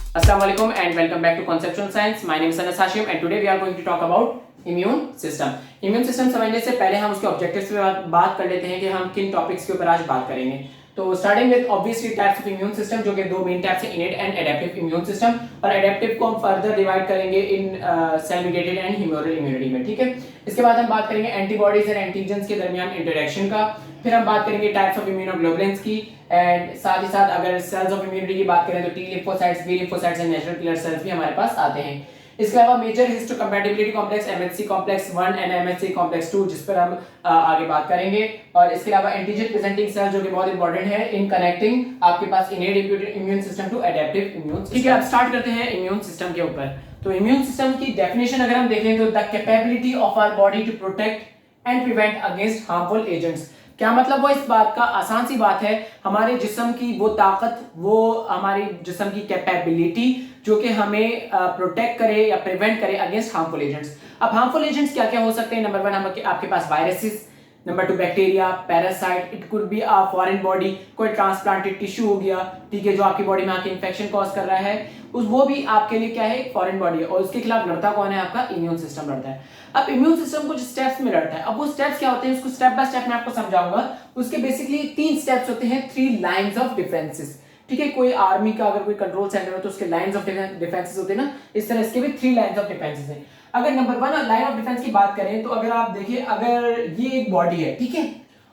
Assalamu alaikum and welcome back to Conceptual Science. My name is Anas Hashim and today we are going to talk about immune system. Immune system समझने से पहले हम उसके objectives पे बात कर लेते हैं कि हम किन टॉपिक्स के ऊपर आज बात करेंगे. तो starting with obviously types of immune system, जो कि दो मेन टाइप्स हैं, innate and adaptive immune system. और एडेप्टिव को हम फर्दर डिवाइड करेंगे in cell mediated and humoral immunity में. ठीक है, इसके बाद हम बात करेंगे एंटीबॉडीज एंड एंटीजेंस के दरमियान इंटरेक्शन का. फिर हम बात करेंगे टाइप्स ऑफ इम्यूनोग्लोबुलिन्स की एंड साथ ही साथ अगर सेल्स ऑफ इम्यूनिटी की बात करें तो T lymphocytes, B lymphocytes and natural killer cells भी हमारे पास आते हैं. इसके अलावा major histocompatibility complex MHC complex 1 and MHC complex 2 जिस पर हम आगे बात करेंगे. और इसके अलावा एंटीजन प्रेजेंटिंग सेल जो कि बहुत इंपॉर्टेंट है इन कनेक्टिंग आपके पास innate immune system to adaptive immune. ठीक है, अब स्टार्ट करते हैं इम्यून सिस्टम के ऊपर. तो इम्यून सिस्टम की डेफिनेशन अगर हम देखें तो the capability of our body to protect and prevent against harmful agents. क्या मतलब? वो इस बात का आसान सी बात है, हमारे जिस्म की वो ताकत, वो हमारी जिस्म की कैपेबिलिटी जो कि हमें प्रोटेक्ट करे या प्रिवेंट करे अगेंस्ट हार्मफुल एजेंट्स. अब हार्मफुल एजेंट्स क्या क्या हो सकते हैं? नंबर 1 आपके पास viruses, number 2 bacteria, parasite, it could be a foreign body, कोई ट्रांसप्लांटेड टिश्यू हो गया, ठीक है, जो आपकी बॉडी में आके इंफेक्शन कॉज कर रहा है, वो भी आपके लिए क्या है? एक फॉरेन बॉडी है. और उसके खिलाफ लड़ता कौन है? आपका इम्यून सिस्टम लड़ता है. अब इम्यून सिस्टम कुछ स्टेप्स में लड़ता है. अब वो स्टेप्स क्या होते हैं उसको स्टेप बाय स्टेप मैं आपको समझाऊंगा. उसके बेसिकली 3 स्टेप्स होते हैं, 3 लाइंस ऑफ डिफेंसेस. ठीक है, कोई आर्मी का अगर कोई कंट्रोल सेंटर हो तो उसके लाइंस ऑफ डिफेंसेस होते हैं ना, इस तरह इसके भी 3 लाइंस ऑफ डिफेंसेस हैं. अगर नंबर 1 लाइन ऑफ डिफेंस की बात करें तो अगर आप देखिए, अगर ये एक बॉडी है, ठीक है,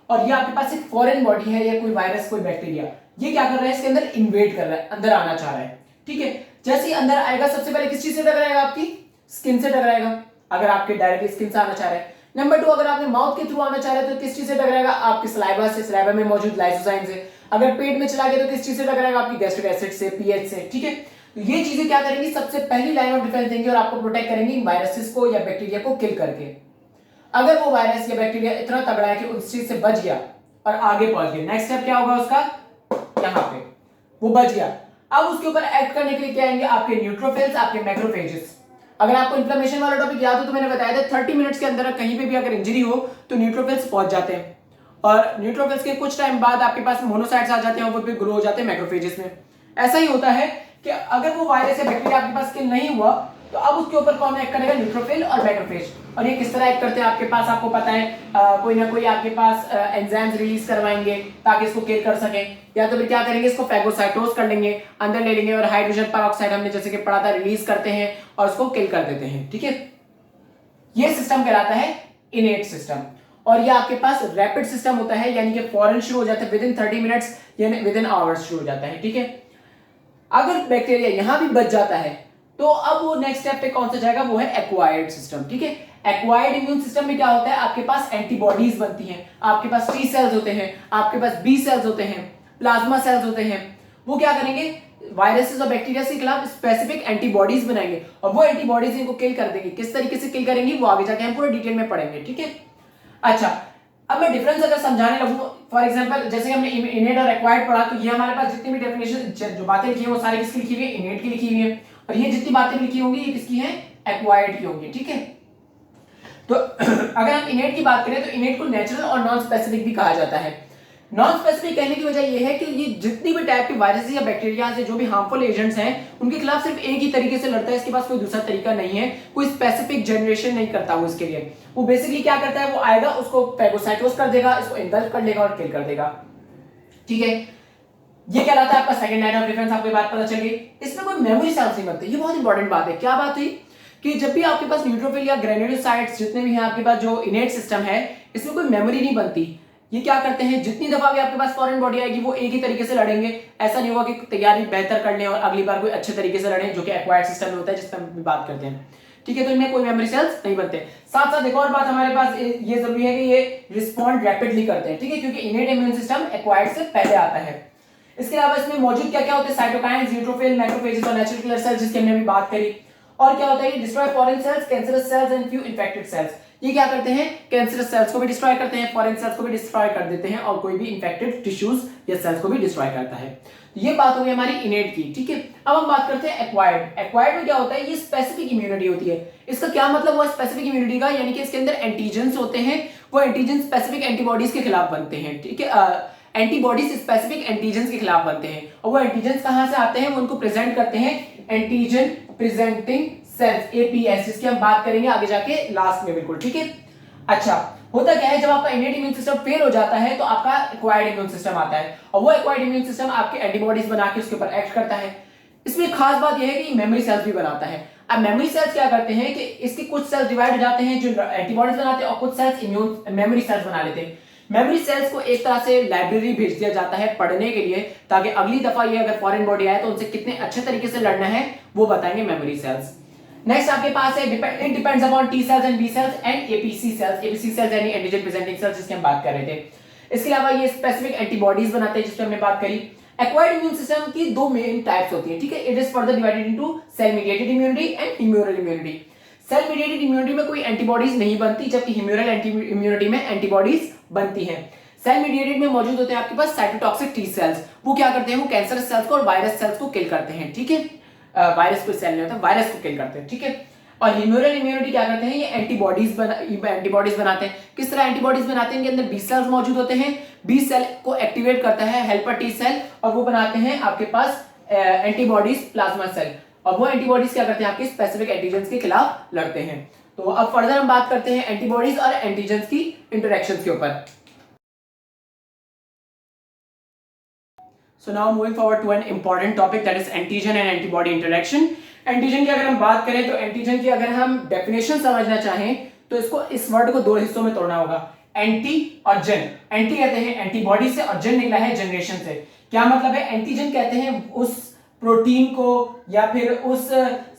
और ये आपके पास एक फॉरेन बॉडी है या कोई वायरस, कोई बैक्टीरिया, ये क्या कर रहा है? इसके अंदर इन्वेड कर रहा है, अंदर आना चाह रहा है. ठीक है, जैसे ही अंदर आएगा सबसे पहले किस चीज से टकराएगा? आपकी स्किन से टकराएगा, अगर आपके डायरेक्टली स्किन से आना चाह रहा है. नंबर 2, अगर आपने माउथ के थ्रू आना चाह रहे हैं तो किस चीज से टकराएगा? आपके सलाइवा से, सलाइवा में मौजूद लाइसोजाइम से. अगर पेट में चला गया तो किस चीज से टकराएगा? आपकी गैस्ट्रिक एसिड से, पीएच से. ठीक है, तो ये चीजें क्या करेंगी? सबसे पहली लाइन ऑफ डिफेंस देंगे और आपको प्रोटेक्ट करेंगी वायरसेस को या बैक्टीरिया को किल करके. अगर वो वायरस या बैक्टीरिया इतना तगड़ा है कि उस चीज से बच गया और आगे पहुंच गया, नेक्स्ट स्टेप क्या होगा उसका? यहां पे वो बच गया. अब उसके ऊपर एक्ट करने के लिए क्या आएंगे? आपके न्यूट्रोफिल्स, आपके मैक्रोफेजेस. अगर आपको इन्फ्लेमेशन वाला टॉपिक याद हो तो मैंने बताया था 30 मिनट्स के अंदर कहीं पे भी अगर इंजरी हो तो न्यूट्रोफिल्स पहुंच जाते हैं और न्यूट्रोफिल्स के कुछ टाइम बाद आपके पास मोनोसाइट्स आ जाते हैं और वो फिर ग्रो हो जाते हैं मैक्रोफेजेस में. ऐसा ही होता है कि अगर वो वायरस या बैक्टीरिया आपके पास किल नहीं हुआ तो अब उसके ऊपर कौन एक्ट करेगा? न्यूट्रोफिल और मैक्रोफेज. और ये किस तरह एक्ट करते हैं आपके पास आपको पता है, कोई ना कोई आपके पास एंजाइम्स रिलीज करवाएंगे ताकि इसको किल कर सकें, या तो फिर क्या करेंगे? इसको फैगोसाइटोज कर लेंगे, अंदर ले लेंगे और हाइड्रोजन पेरोक्साइड हमने जैसे कि पढ़ा था रिलीज करते हैं और उसको किल कर देते हैं. ठीक है, ये सिस्टम कहलाता है इनेट सिस्टम. और ये आपके पास रैपिड सिस्टम होता है, यानी कि फौरन शुरू हो जाता है, विद इन 30 मिनट्स यानी विद इन आवर्स शुरू हो जाता है. ठीक है, अगर बैक्टीरिया यहां भी बच जाता है तो अब वो नेक्स्ट स्टेप पे कौन सा जाएगा? वो है एक्वायर्ड सिस्टम. ठीक है, एक्वायर्ड इम्यून सिस्टम में क्या होता है? आपके पास एंटीबॉडीज बनती हैं, आपके पास टी सेल्स होते हैं, आपके पास बी सेल्स होते हैं, प्लाज्मा सेल्स होते हैं. वो क्या करेंगे? वायरसेस और बैक्टीरिया के खिलाफ स्पेसिफिक एंटीबॉडीज बनाएंगे और वो एंटीबॉडीज इनको किल कर देंगे. किस तरीके से किल करेंगे वो आगे जाके हम पूरे डिटेल में पढ़ेंगे. ठीक है, अच्छा, अब मैं डिफरेंस अगर समझाने लगूं, फॉर एग्जांपल जैसे हमने इनेट और एक्वायर्ड पढ़ा, तो ये हमारे पास जितनी भी डेफिनेशन जो बातें लिखी है वो सारी किसकी लिखी हुई है? इनेट की लिखी हुई है. और ये जितनी बातें लिखी होंगी ये किसकी हैं? एक्वायर्ड की होंगी. ठीक है, तो अगर हम इनेट की बात करें तो इनेट को नेचुरल और नॉन स्पेसिफिक भी कहा जाता है. नॉन स्पेसिफिक कहने की वजह यह है कि ये जितनी भी टाइप के वायरसेस या बैक्टीरिया से जो भी हार्मफुल एजेंट्स हैं उनके खिलाफ सिर्फ एक ही तरीके से लड़ता है, इसके पास कोई दूसरा तरीका नहीं है, कोई स्पेसिफिक जनरेशन नहीं करता वो इसके लिए. वो बेसिकली क्या करता है? वो आएगा, उसको फैगोसाइटोज कर देगा, इसको इंगल्फ कर लेगा और किल कर देगा. ठीक है, ये कहलाता है आपका सेकंड लाइन ऑफ डिफेंस. आपको बात पता चल गई. इसमें कोई मेमोरी सेल्स नहीं बनते. ये बहुत इंपॉर्टेंट बात है. क्या बात हुई कि जब भी आपके पास न्यूट्रोफिल या ग्रेन्युलोसाइट्स जितने भी हैं आपके पास, जो इनेट सिस्टम है, इसमें कोई मेमोरी नहीं बनती. ये क्या करते हैं? जितनी दफा भी आपके पास फॉरेन बॉडी आएगी वो एक ही तरीके से लड़ेंगे. ऐसा नहीं होगा कि तैयारी बेहतर कर लें और अगली बार कोई अच्छे तरीके से लड़ें, जो कि एक्वायर्ड सिस्टम में होता है जिस पर हम बात करते हैं. ठीक है, तो इनमें कोई मेमोरी सेल्स नहीं बनते. साथ साथ एक और बात हमारे पास ये जरूरी है कि ये रिस्पॉन्ड रैपिडली करते हैं. ठीक है, क्योंकि इनेट इम्यून सिस्टम एक्वायर्ड से पहले आता है. इसके अलावा इसमें मौजूद क्या क्या होते हैं? साइटोकाइन्स, न्यूट्रोफिल, मैक्रोफेजेस और नेचुरल किलर सेल्स जिसकी हमने अभी बात करी. और क्या होता है? ये destroy foreign cells, cancerous cells and few infected cells. ये क्या करते हैं? कैंसरस सेल्स को भी डिस्ट्रॉय करते हैं, फॉरेन सेल्स को भी डिस्ट्रॉय कर देते हैं और कोई भी इन्फेक्टेड टिश्यूज या सेल्स को भी डिस्ट्रॉय करता है. ये बात हो गई हमारी इनेट की. ठीक है, अब हम बात करते हैं एक्वायर्ड. एक्वायर्ड में क्या होता है? ये स्पेसिफिक इम्यूनिटी होती है. इसका क्या मतलब हुआ स्पेसिफिक इम्यूनिटी का? यानी कि इसके अंदर एंटीजेंस होते हैं, वो एंटीजन स्पेसिफिक एंटीबॉडीज के खिलाफ बनते हैं. ठीक है, एंटीबॉडीज स्पेसिफिक एंटीजन के खिलाफ बनते हैं, और वो एंटीजन कहां से आते हैं, वो उनको प्रेजेंट करते हैं एंटीजन प्रेजेंटिंग सेल्स एपीएस, जिसकी हम बात करेंगे आगे जाके लास्ट में, बिल्कुल ठीक है। अच्छा, होता क्या है, जब आपका इनेट इम्यून सिस्टम फेल हो जाता है तो आपका एक्वायर्ड इम्यून सिस्टम आता है, और वो एक्वायर्ड इम्यून सिस्टम आपके एंटीबॉडीज बना के उसके ऊपर एक्ट करता है। इसमें खास बात यह है कि मेमोरी सेल्स भी बनाता है। अब मेमोरी सेल्स क्या करते हैं कि इसके कुछ सेल्स डिवाइड हो जाते हैं जो एंटीबॉडीज बनाते हैं, और कुछ सेल्स इम्यून मेमोरी सेल्स बना लेते हैं। मेमोरी सेल्स को एक तरह से लाइब्रेरी भेज दिया जाता है पढ़ने के लिए, ताकि अगली दफा ये अगर फॉरेन बॉडी आए तो उनसे कितने अच्छे तरीके से लड़ना है वो बताएंगे मेमोरी सेल्स। नेक्स्ट आपके पास है it depends upon T cells and B cells and APC cells. APC cells यानी एंटीजन प्रेजेंटिंग सेल्स, जिसकी हम बात कर रहे थे। इसके अलावा ये स्पेसिफिक एंटीबॉडीज बनाते हैं, जिस पे हमने बात करी। एक्वायर्ड इम्यून सिस्टम की दो मेन टाइप्स होती है, ठीक है। It is further divided into cell mediated immunity and humoral immunity. Cell mediated immunity में कोई एंटीबॉडीज नहीं बनती, जबकि ह्यूमरल इम्यूनिटी में एंटीबॉडीज बनती हैं। सेल मीडिएटेड में मौजूद होते हैं आपके पास साइटोटॉक्सिक टी सेल्स। वो क्या करते हैं, वो कैंसरस सेल्स को और वायरस सेल्स को किल करते हैं, ठीक है। वायरस को सेल नहीं होता, वायरस को किल करते हैं, ठीक है। और ह्यूमरल इम्यूनिटी क्या करते हैं, ये एंटीबॉडीज बनाते हैं। किस तरह एंटीबॉडीज बनाते हैं, इनके अंदर बी सेल्स मौजूद होते हैं। बी सेल को एक्टिवेट करता है हेल्पर टी सेल, और वो बनाते हैं आपके पास एंटीबॉडीज प्लाज्मा सेल, और वो एंटीबॉडीज क्या करते हैं, आपके स्पेसिफिक एंटीजन के खिलाफ लड़ते हैं। तो अब फर्दर हम बात करते हैं एंटीबॉडीज और एंटीजन की इंटरेक्शन के ऊपर। So now moving forward to an important topic, that is antigen and antibody interaction. Antigen की अगर हम बात करें तो एंटीजन की अगर हम डेफिनेशन समझना चाहें तो इसको इस वर्ड को दो हिस्सों में तोड़ना होगा, एंटी और जेन। एंटी कहते हैं एंटीबॉडी से, और जेन निकला है जनरेशन से। क्या मतलब है, एंटीजन कहते हैं उस प्रोटीन को या फिर उस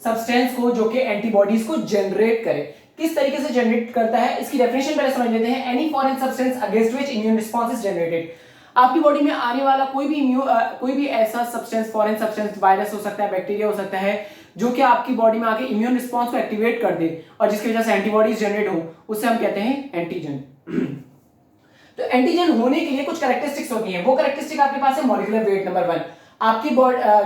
सब्सटेंस को जो कि एंटीबॉडीज को जनरेट करे। किस तरीके से जनरेट करता है, इसकी डेफिनेशन पहले समझ लेते हैं। Any foreign substance against which immune response is generated. आपकी बॉडी में आने वाला कोई भी ऐसा सब्सटेंस, फॉरेन सब्सटेंस, वायरस हो सकता है, बैक्टीरिया हो सकता है, जो कि आपकी बॉडी में आके इम्यून रिस्पांस को एक्टिवेट कर दे और जिसकी वजह से एंटीबॉडीज जनरेट हो, उससे हम कहते हैं एंटीजन। तो एंटीजन होने के लिए कुछ कैरेक्टरिस्टिक्स होती हैं। वो कैरेक्टरिस्टिक आपके पास है मॉलिक्यूलर वेट नंबर 1। आपकी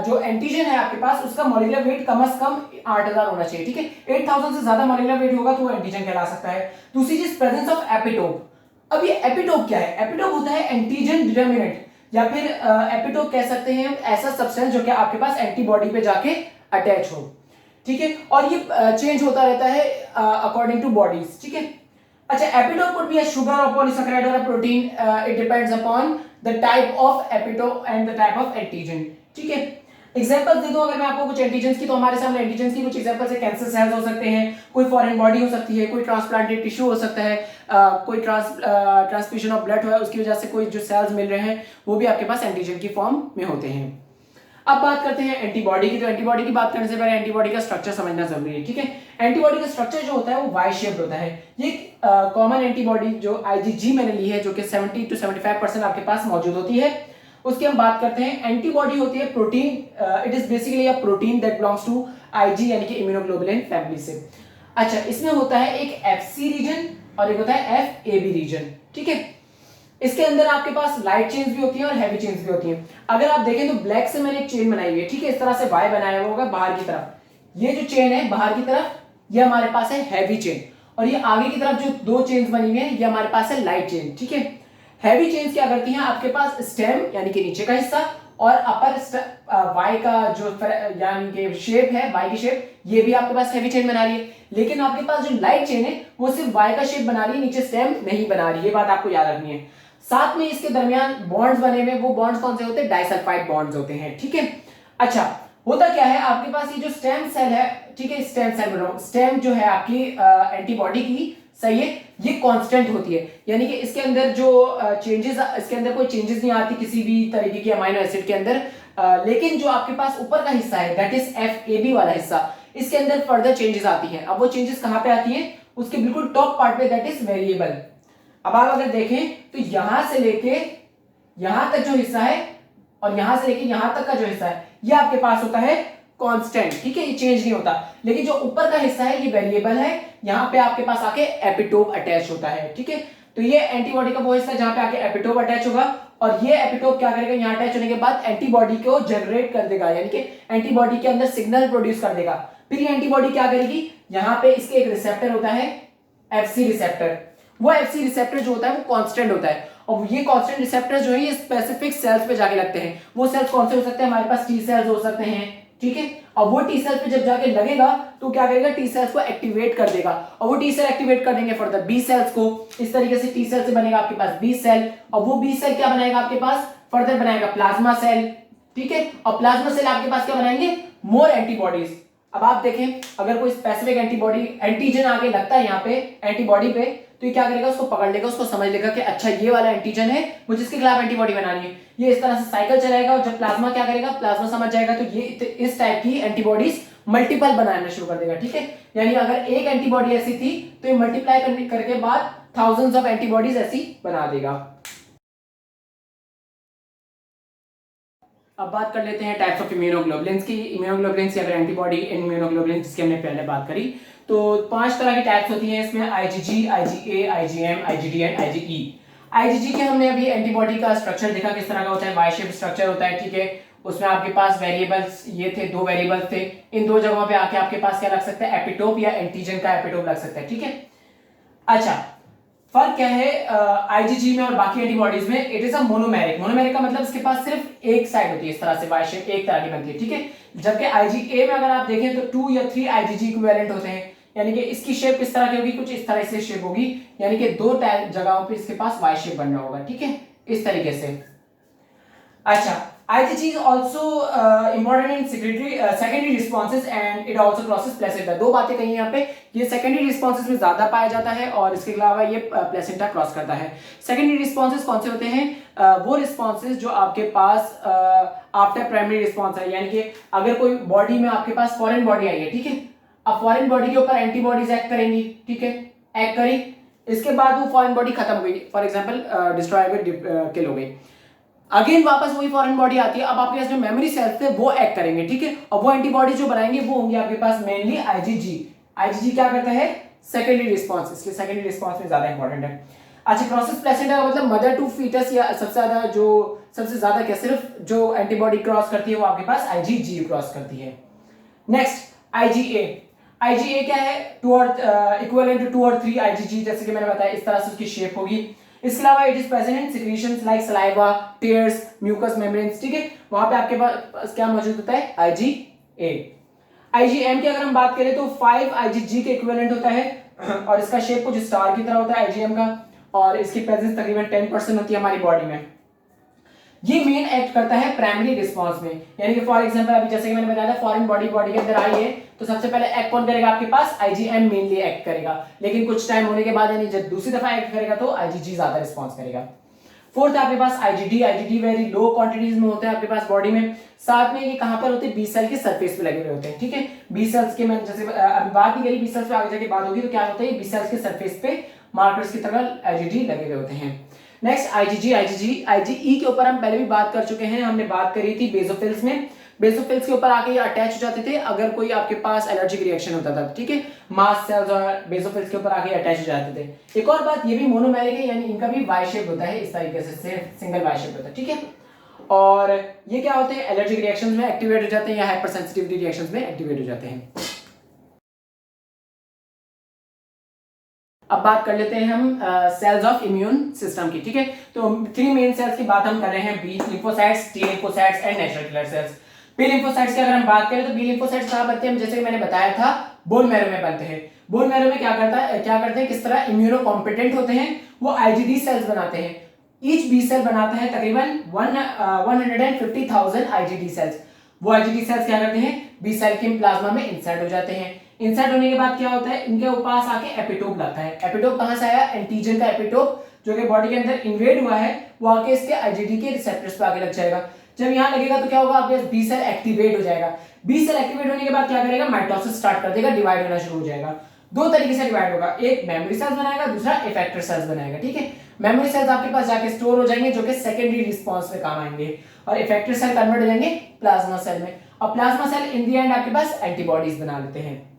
जो एंटीजन है आपके पास, उसका मॉलिक्यूलर वेट कम से कम 8000 होना चाहिए, ठीक है। 8000 से ज्यादा मॉलिक्यूलर वेट होगा तो वो एंटीजन कहला सकता है। दूसरी चीज प्रेजेंस ऑफ एपिटोप। अब ये एपिटोप क्या है, एपिटोप होता है एंटीजन डिटरमिनेंट, या फिर एपिटोप कह सकते हैं ऐसा सब्सटेंस जो कि आपके पास एंटीबॉडी पे जाके अटैच हो, ठीक है। और ये चेंज होता रहता है अकॉर्डिंग टू बॉडीज, ठीक है। अच्छा, epitope could be a sugar और पॉलीसैकेराइड और a protein, it depends upon the type of epitope and the type of antigen, ठीक है। एग्जांपल दे दूं अगर मैं आपको कुछ एंटीजन की, तो हमारे सामने एंटीजन की कुछ एग्जांपल्स है। कैंसर सेल्स हो सकते हैं, कोई फॉरेन बॉडी हो सकती है, कोई ट्रांसप्लांटेड टिश्यू हो सकता है, कोई ट्रांसफ्यूजन ऑफ ब्लड हुआ है, उसकी वजह से कोई जो सेल्स मिल रहे हैं वो भी आपके पास एंटीजन की फॉर्म में होते हैं। अब बात करते हैं एंटीबॉडी की। तो एंटीबॉडी की बात करने से पहले एंटीबॉडी का स्ट्रक्चर समझना जरूरी है, ठीक है। एंटीबॉडी का स्ट्रक्चर जो होता है वो वाई शेप्ड होता है। ये कॉमन एंटीबॉडी जो आईजीजी मैंने ली है, जो कि 70 to 75% आपके पास मौजूद होती है, उसकी हम बात करते हैं। एंटीबॉडी होती है protein, it is basically a protein that belongs to IG यानी कि इम्यूनोग्लोबुलिन फैमिली से। अच्छा, इसमें होता है एक एफसी रीजन और एक होता है एफएबी रीजन, ठीक है। इसके अंदर आपके पास लाइट चेन्स भी होती हैं और हैवी चेन्स भी होती हैं। अगर आप देखें तो ब्लैक से मैंने एक चेन बनाई हुई है, ठीक है। इस तरह से वाई बनाया हुआ होगा बाहर की तरफ। ये जो चेन है बाहर की तरफ, ये हमारे पास है हैवी चेन, और ये आगे की तरफ जो दो चेन्स बनी हुई है, ये हमारे पास है लाइट चेन, ठीक है। हैवी चेन्स क्या करती हैं, आपके पास स्टेम यानी कि नीचे का हिस्सा और अपर वाई का जो यानी कि शेप है, वाई की शेप, ये भी आपके पास हैवी चेन बना रही है। लेकिन आपके पास जो लाइट चेन है वो सिर्फ वाई का शेप बना रही है, नीचे स्टेम नहीं बना रही है। ये बात आपको याद रखनी है। साथ में इसके दरमियान बॉन्ड्स बने हुए, वो बॉन्ड्स कौन से होते हैं, डाइसल्फाइड बॉन्ड्स होते हैं, ठीक है। अच्छा, होता क्या है, आपके पास ये जो स्टेम सेल है, ठीक है, स्टेम सेल बोल रहा हूं, स्टेम जो है आपकी एंटीबॉडी की, सही है, ये कांस्टेंट होती है। यानी कि इसके अंदर जो चेंजेस, इसके अंदर कोई चेंजेस नहीं आती किसी भी तरीके की अमीनो एसिड के अंदर, लेकिन जो आपके पास ऊपर का हिस्सा है, दैट इज एफएबी वाला हिस्सा, इसके अंदर फर्दर चेंजेस आती हैं। अब वो चेंजेस कहां पे आती हैं, उसके बिल्कुल टॉप पार्ट पे, दैट इज वेरिएबल। अब आप अगर देखें तो यहां से लेके यहां तक जो हिस्सा है और यहां से लेके यहां तक का जो हिस्सा है, ये आपके पास होता है कांस्टेंट, ठीक है, ये चेंज नहीं होता। लेकिन जो ऊपर का हिस्सा है ये वेरिएबल है, यहां पे आपके पास आके एपिटोप अटैच होता है, ठीक है। तो ये एंटीबॉडी का वो हिस्सा जहां पे आके एपिटोप अटैच होगा, और ये एपिटोप क्या करेगा, यहां अटैच होने के बाद एंटीबॉडी को जनरेट कर देगा, यानी कि एंटीबॉडी के अंदर सिग्नल प्रोड्यूस कर देगा। फिर ये एंटीबॉडी क्या करेगी, यहां पे इसके एक रिसेप्टर होता है, एफसी रिसेप्टर। वो एफसी रिसेप्टर जो होता है वो कांस्टेंट होता है, और ये कांस्टेंट रिसेप्टर्स जो है ये स्पेसिफिक सेल्स पे जाके लगते हैं। वो सेल्स कौन से हो सकते हैं, हमारे पास टी सेल्स हो सकते हैं, ठीक है। और वो टी सेल्स पे जब जाके लगेगा तो क्या करेगा, टी सेल्स को एक्टिवेट कर देगा, और वो टी सेल एक्टिवेट कर देंगे फॉर द बी सेल्स को। इस तरीके से टी सेल से बनेगा आपके पास बी सेल, और वो बी सेल क्या बनाएगा आपके पास, फर्दर बनाएगा प्लाज्मा सेल, ठीक है। और प्लाज्मा सेल आपके पास क्या बनाएंगे, मोर एंटीबॉडीज। अब आप देखें, अगर कोई स्पेसिफिक एंटीबॉडी एंटीजन आगे लगता है यहाँ पे एंटीबॉडी पे, तो ये क्या करेगा, उसको पकड़ लेगा, उसको समझ लेगा कि अच्छा ये वाला एंटीजन है, मुझे इसके खिलाफ एंटीबॉडी बनानी है। ये इस तरह से साइकिल चलाएगा, और जब प्लाज्मा क्या करेगा, प्लाज्मा समझ जाएगा, तो ये इस टाइप की एंटीबॉडीज मल्टीपल बनाना शुरू कर देगा, ठीक है। यानी अगर एक एंटीबॉडी ऐसी थी तो ये मल्टीप्लाई करने करके बाद थाउजेंड्स ऑफ एंटीबॉडीज ऐसी बना देगा। अब बात कर लेते हैं टाइप्स ऑफ इम्यूनोग्लोबुलिन्स की। इम्यूनोग्लोबुलिन्स या फिर एंटीबॉडी इम्यूनोग्लोबुलिन्स जिसकी हमने पहले बात करी, तो 5 तरह की टाइप्स होती हैं इसमें, IgG, IgA, IgM, IgD and IgE. IgG के हमने अभी एंटीबॉडी का स्ट्रक्चर देखा किस तरह का होता है, वाई शेप स्ट्रक्चर होता है, ठीक है। उसमें आपके पास वेरिएबल्स ये थे, 2 वेरिएबल्स थे, इन 2 जगहों पे आके आपके पास क्या लग सकता है, एपिटोप या एंटीजन का एपिटोप लग सकता है, ठीक है। अच्छा, फर्क क्या है आईजीजी में और बाकी एंटीबॉडीज में, it is a monomeric. Monomeric का मतलब इसके पास सिर्फ एक साइड होती है, इस तरह से वाई शेप एक तरह की बनती है, ठीक है। जबकि आईजीए में अगर आप देखें तो 2 या 3 आईजीजी इक्विवेलेंट होते हैं, यानी कि इसकी शेप किस तरह की होगी, कुछ इस तरह से शेप होगी, यानी कि 2 जगहों पे इसके पास वाई शेप बन रहा होगा, ठीक है, इस तरीके से। अच्छा, IgG is also important in secondary responses and it also crosses placenta। 2 बातें कही यहाँ पे, ये secondary responses में ज्यादा पाया जाता है और इसके अलावा ये placenta क्रॉस करता है। secondary responses कौन से होते हैं, वो responses जो आपके पास आफ्टर प्राइमरी रिस्पॉन्स है, यानी कि अगर कोई बॉडी में आपके पास फॉरेन बॉडी आई है, ठीक है, अब फॉरेन बॉडी के ऊपर एंटीबॉडीज एक्ट करेंगी, ठीक है, एक्ट करी, इसके बाद वो फॉरेन बॉडी खत्म हो गई, फॉर एग्जाम्पल डिस्ट्रॉय हो गई, किल हो गई, अगेन वापस वही फॉरेन बॉडी आती है, अब आपके पास जो मेमोरी सेल्स थे वो एक्ट करेंगे, ठीक है, और वो एंटीबॉडी जो बनाएंगे वो होंगे आपके पास मेनली आईजीजी। आईजीजी क्या करता है, सेकेंडरी रिस्पॉन्स, इसलिए सेकेंडरी रिस्पॉन्स में ज्यादा इंपॉर्टेंट है। अच्छा, क्रॉसेस प्लेसेंटा का मतलब मदर टू फीटस, या सबसे ज्यादा क्या, सिर्फ जो एंटीबॉडी क्रॉस करती है वो आपके पास आईजीजी क्रॉस करती है। Next IgA. आईजीए क्या है, 2 और इक्विवेलेंट टू 2 और 3 आईजीजी, जैसे कि मैंने बताया इस तरह से उसकी शेप होगी। इसके अलावा it is present in secretions like saliva, tears, mucus membranes, ठीक है, वहां पे आपके पास क्या मौजूद होता है, आईजीए। आईजीएम की अगर हम बात करें तो 5 आईजीजी के इक्विवेलेंट होता है, और इसका शेप कुछ स्टार की तरह होता है आईजीएम का, और इसकी प्रेजेंस तकरीबन 10% होती है हमारी बॉडी में। ये मेन एक्ट करता है प्राइमरी रिस्पांस में, यानी कि फॉर एग्जांपल अभी जैसे कि मैंने बताया था फॉरेन बॉडी के अंदर आई है, तो सबसे पहले एक्ट कौन करेगा आपके पास, आईजीएम मेनली एक्ट करेगा, लेकिन कुछ टाइम होने के बाद यानी जब दूसरी दफा एक्ट करेगा तो आईजीजी ज्यादा रिस्पांस करेगा। फोर्थ आपके पास IgD. IgD very low quantities में होता है आपके पास बॉडी में, साथ में ये कहां पर होते हैं, बी सेल के सरफेस पे लगे हुए होते हैं, ठीक है। बी सेल्स के मैंने जैसे अभी बात नहीं करी, बी सेल्स पे आगे जाके बात होगी, तो क्या होता है, बी सेल्स के सरफेस पे मार्कर्स की तरह आईजीडी लगे हुए होते हैं। Next IgG. आईजीई के ऊपर हम पहले भी बात कर चुके हैं, हमने बात करी थी बेसोफिल्स में। बेसोफिल्स के ऊपर आके ये अटैच हो जाते थे अगर कोई आपके पास एलर्जिक रिएक्शन होता था, ठीक है, मास्ट सेल्स और बेसोफिल्स के ऊपर आके अटैच हो जाते थे। एक और बात, ये भी मोनोमेरिक है, यानी इनका भी वाई शेप होता है, इस तरीके से सिंगल वाई शेप होता है, ठीक है। और ये क्या होते हैं, एलर्जिक रिएक्शंस में एक्टिवेट हो जाते हैं या हाइपर सेंसिटिविटी रिएक्शंस में एक्टिवेट हो जाते हैं। अब बात कर लेते हैं हम सेल्स ऑफ इम्यून सिस्टम की, ठीक है। तो 3 मेन सेल्स की बात हम कर रहे हैं, B lymphocytes, T lymphocytes and natural killer cells. B lymphocytes की अगर हम बात करें तो बी लिम्फोसाइट्स कहां बनते हैं, जैसे कि मैंने बताया था बोन मैरो में बनते हैं। बोन मैरो में क्या करते हैं, किस तरह इम्यूनो कॉम्पिटेंट होते हैं, वो आईजीडी सेल्स बनाते हैं। ईच बी सेल बनाता है तकरीबन 150,000 आईजीडी सेल्स। वो आईजीडी सेल्स क्या करते हैं, बी सेल के प्लाज्मा में इंसर्ट हो जाते हैं। इंसर्ट होने के बाद क्या होता है, इनके पास आके एपिटोप लगता है। एपिटोप कहां से आया, एंटीजन का एपिटोप जो कि बॉडी के अंदर इन्वेड हुआ है, वो आके इसके आईजीडी के रिसेप्टर्स पे आके लग जाएगा। जब यहां लगेगा तो क्या होगा, आपके बी सेल एक्टिवेट हो जाएगा। बी सेल एक्टिवेट होने के बाद क्या करेगा, माइटोसिस स्टार्ट कर देगा, डिवाइड होना शुरू हो जाएगा। 2 तरीके से डिवाइड होगा, एक मेमोरी सेल्स बनाएगा, दूसरा इफेक्टर सेल्स बनाएगा, ठीक है। मेमोरी सेल्स आपके पास जाके स्टोर हो जाएंगे जो कि सेकेंडरी रिस्पांस में काम आएंगे, और इफेक्टर सेल कन्वर्ट हो जाएंगे प्लाज्मा सेल में, और plasma cell in the end आपके पास एंटीबॉडीज बना लेते हैं।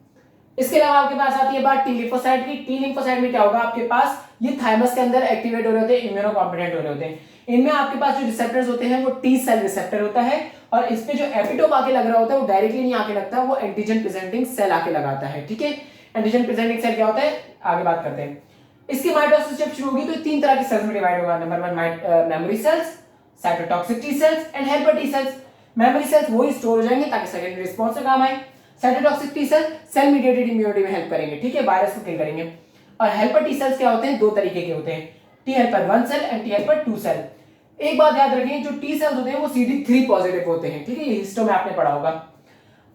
इसके अलावा आपके पास आती है बात टी लिम्फोसाइट की। टी लिम्फोसाइट में क्या होगा, आपके पास ये थाइमस के अंदर एक्टिवेट हो रहे होते हैं, इम्यूनो कॉम्पिटेंट हो रहे होते हैं। इनमें आपके पास जो रिसेप्टर्स होते हैं वो टी सेल रिसेप्टर होता है, और इस पे जो एपिटोप आके लग रहा होता है वो डायरेक्टली नहीं आके लगता, वो एंटीजन प्रेजेंटिंग सेल आके लगाता है, ठीक है। एंटीजन प्रेजेंटिंग सेल क्या होता है, आगे बात करते हैं। इसकी माइटोसिस जब शुरू होगी तो 3 तरह की सेल्स में डिवाइड होगा। Number 1 memory cells, cytotoxic T cells and helper T cells. Memory cells वो स्टोर हो जाएंगे ताकि सेकेंडरी रिस्पॉन्स में काम आए। Cytotoxic T cell cell mediated immunity में हेल्प करेंगे, ठीक है, वायरस को किल करेंगे। और हेल्पर टी सेल्स क्या होते हैं, 2 तरीके के होते हैं, T helper 1 cell and T helper 2 cell. एक बात याद रखिए, जो टी सेल्स होते हैं वो CD3 पॉजिटिव होते हैं, ठीक है, ये हिस्टो में आपने पढ़ा होगा।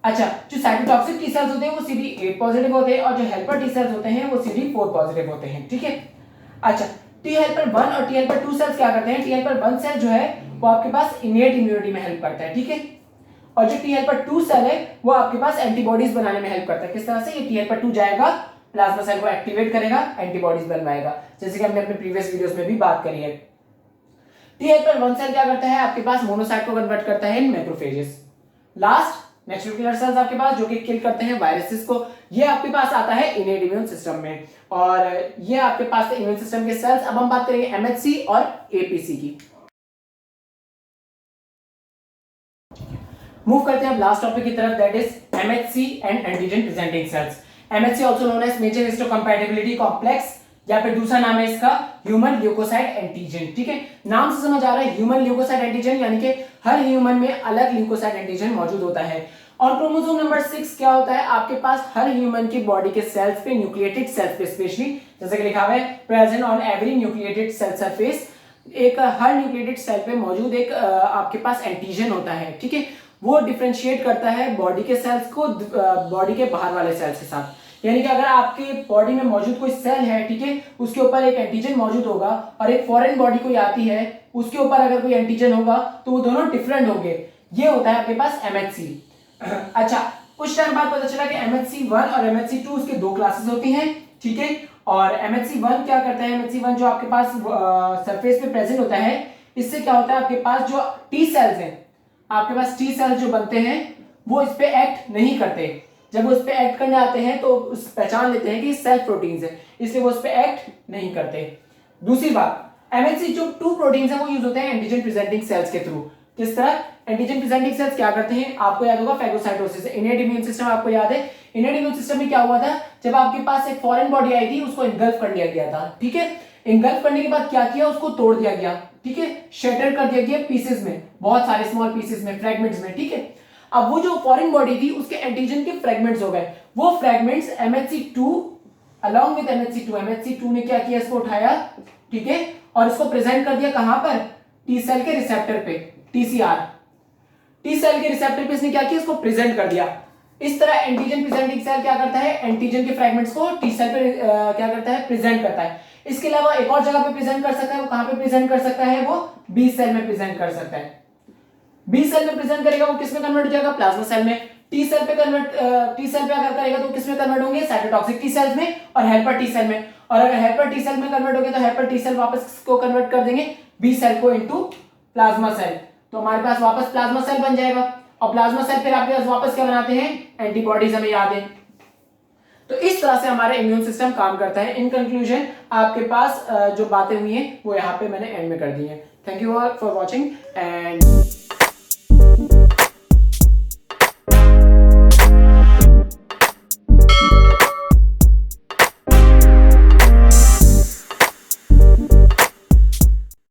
अच्छा, जो साइटोटॉक्सिक टी सेल्स होते हैं वो CD8 पॉजिटिव होते हैं और जो हेल्पर टी सेल्स होते हैं वो CD4 पॉजिटिव होते हैं, ठीक है। अच्छा, टी हेल्पर 1 और टी हेल्पर 2 सेल्स क्या करते हैं, टी हेल्पर 1 सेल जो है वो आपके पास इनेट इम्यूनिटी में हेल्प करता है, ठीक है, और जो टी हेल्पर 2 सेल है वो आपके पास एंटीबॉडीज बनाने में हेल्प करता है। किस तरह से, ये टी हेल्पर 2 जाएगा प्लाज्मा सेल को एक्टिवेट करेगा, एंटीबॉडीज बनवाएगा, जैसे कि हमने अपने प्रीवियस वीडियोस में भी बात करी है। टी हेल्पर 1 सेल क्या करता है, आपके पास मोनोसाइट को कन्वर्ट करता है in macrophages. Last natural killer cells आपके पास जो कि किल करते हैं वायरसेस को, ये आपके पास आता है इनेट इम्यून सिस्टम में, और ये आपके पास इम्यून सिस्टम के सेल्स। अब हम बात करेंगे MHC और APC की। मूव करते हैं अब लास्ट टॉपिक की तरफ, that is MHC and antigen presenting cells. MHC also known as major histocompatibility complex, या फिर दूसरा नाम है इसका ह्यूमन ल्यूकोसाइट एंटीजन, ठीक है। नाम से समझ आ रहा है ह्यूमन ल्यूकोसाइट एंटीजन, यानी कि हर ह्यूमन में अलग ल्यूकोसाइट एंटीजन मौजूद होता है। और क्रोमोसोम नंबर 6 क्या होता है, आपके पास हर ह्यूमन की बॉडी के सेल्स पे, न्यूक्लिएटेड सेल्स पे स्पेशली, जैसे कि लिखा हुआ है present on every nucleated cell surface, एक हर न्यूक्लिएटेड सेल पे मौजूद एक आपके पास एंटीजन होता है, ठीक है। वो डिफरेंशिएट करता है बॉडी के सेल्स को बॉडी के बाहर वाले सेल्स के साथ। यानी कि अगर आपके बॉडी में मौजूद कोई सेल है, ठीक है, उसके ऊपर एक एंटीजन मौजूद होगा और एक फॉरेन बॉडी कोई आती है उसके ऊपर अगर कोई एंटीजन होगा तो वो दोनों डिफरेंट होंगे। ये होता है आपके पास MHC। अच्छा, कुछ टाइम बाद पता चला कि MHC1 और MHC2 उसके 2 क्लासेस होती हैं, ठीक है। और MHC1 क्या करता है, MHC1 जो आपके पास सरफेस पे प्रेजेंट होता है, इससे क्या होता है, आपके पास जो टी सेल्स हैं, आपके पास टी सेल्स जो बनते हैं वो इस पे एक्ट नहीं करते। जब वो इस पे एक्ट करने आते हैं तो पहचान लेते हैं कि सेल्फ प्रोटीन्स है, इसलिए वो इस पे एक्ट नहीं करते। दूसरी बात, MHC जो 2 प्रोटीन्स है वो यूज होते हैं एंटीजन प्रेजेंटिंग सेल्स के थ्रू। किस तरह, एंटीजन प्रेजेंटिंग सेल्स क्या करते हैं, आपको याद होगा फैगोसाइटोसिस, इनेट इम्यून सिस्टम आपको याद है। इनेट इम्यून सिस्टम में क्या हुआ था, जब आपके पास एक फॉरेन बॉडी आई थी उसको इंगल्फ कर लिया गया था, ठीक है। इंगल्फ करने के बाद क्या किया, उसको तोड़ दिया गया, ठीक है, शैटर कर दिया गया पीसेस में, बहुत सारे स्मॉल पीसेस में, फ्रेगमेंट्स में, ठीक है। अब वो जो फॉरेन बॉडी थी उसके एंटीजन के फ्रेगमेंट्स हो गए, वो fragments MHC2 along with MHC2 ने क्या किया, इसको उठाया, ठीक है, और इसको प्रेजेंट कर दिया कहां पर, टी सेल के रिसेप्टर पे, TCR, टी सेल के रिसेप्टर पे इसने क्या किया, इसको प्रेजेंट कर दिया। इस तरह एंटीजन प्रेजेंटिंग सेल क्या करता है, एंटीजन के फ्रेगमेंट्स को टी सेल पे क्या करता है, प्रेजेंट करता है। इसके अलावा एक और जगह पे प्रेजेंट कर सकता है, वो कहां पे प्रेजेंट कर सकता है, वो B सेल में प्रेजेंट कर सकता है। B सेल में प्रेजेंट करेगा वो किस में कन्वर्ट हो जाएगा, प्लाज्मा सेल में। टी सेल पे अगर करेगा तो किस में कन्वर्ट होंगे, साइटोटॉक्सिक टी सेल्स में और हेल्पर टी सेल में। और अगर हेल्पर टी सेल में कन्वर्ट हो गए तो हेल्पर टी सेल वापस किसको कन्वर्ट कर देंगे, B सेल को इनटू प्लाज्मा सेल, तो हमारे पास वापस प्लाज्मा सेल बन जाएगा। और प्लाज्मा सेल फिर आपके पास वापस क्या बनाते हैं, एंटीबॉडीज, हमें याद है। तो इस तरह से हमारा इम्यून सिस्टम काम करता है। इन कंक्लूजन आपके पास जो बातें हुई हैं वो यहाँ पे मैंने एंड में कर दी हैं। Thank you for watching and